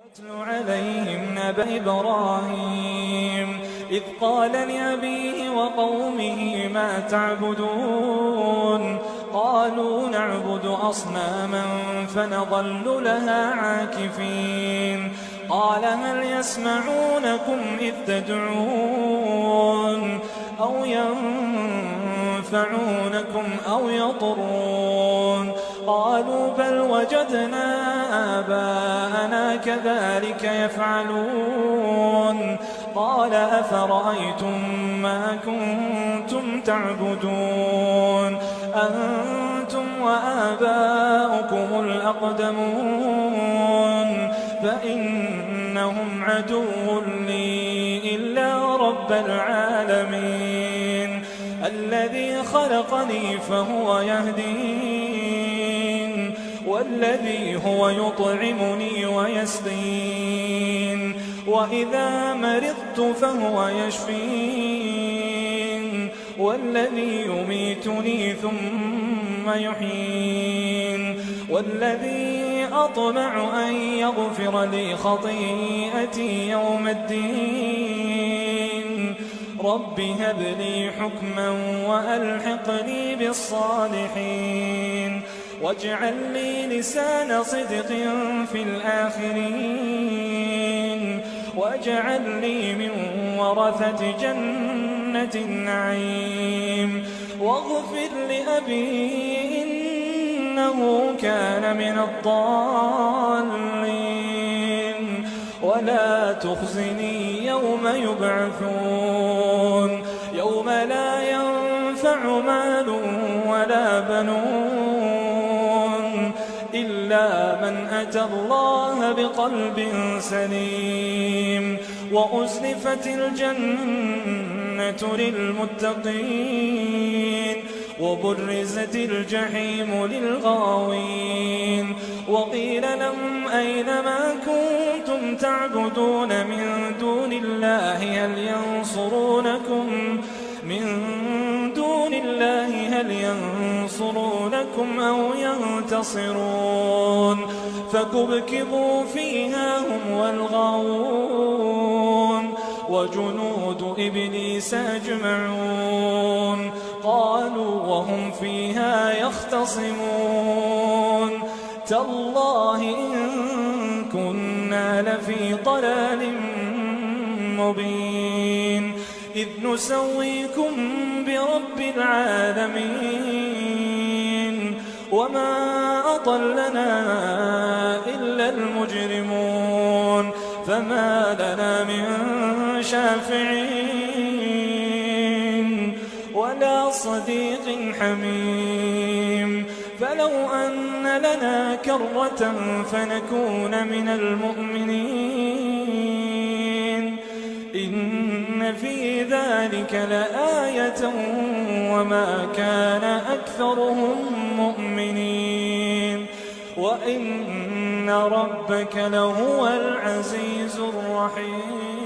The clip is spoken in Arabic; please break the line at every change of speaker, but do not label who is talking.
اتل عليهم نبأ إبراهيم إذ قال لأبيه وقومه ما تعبدون قالوا نعبد أصناما فنظل لها عاكفين قال هل يسمعونكم إذ تدعون أو ينفعونكم أو يضرون قالوا بل وجدنا آباءنا كذلك يفعلون قال أفرأيتم ما كنتم تعبدون أنتم وآباؤكم الأقدمون فإنهم عدو لي إلا رب العالمين الذي خلقني فهو يهدين والذي هو يطعمني ويسقين وإذا مرضت فهو يشفين والذي يميتني ثم يحيين والذي أطمع أن يغفر لي خطيئتي يوم الدين رب هب لي حكما وألحقني بالصالحين واجعل لي لسان صدق في الآخرين واجعل لي من ورثة جنة النعيم واغفر لأبي إنه كان من الضالين ولا تخزني يوم يبعثون يوم لا ينفع مال ولا بنون إلا من أتى الله بقلب سليم وأزلفت الجنة للمتقين وبرزت الجحيم للغاوين وقيل لهم أين ما كنتم تعبدون من دون الله هل ينصرونكم أو ينتصرون فكبكبوا فيها هم والغاوون وجنود إبليس أجمعون قالوا وهم فيها يختصمون تالله إن كنا لفي ضلال مبين إذ نسويكم برب العالمين وما أضلنا إلا المجرمون فما لنا من شافعين ولا صديق حميم فلو أن لنا كرة فنكون من المؤمنين إن في ذلك لآية وما كان أكثرهم مؤمنين وإن ربك لهو العزيز الرحيم.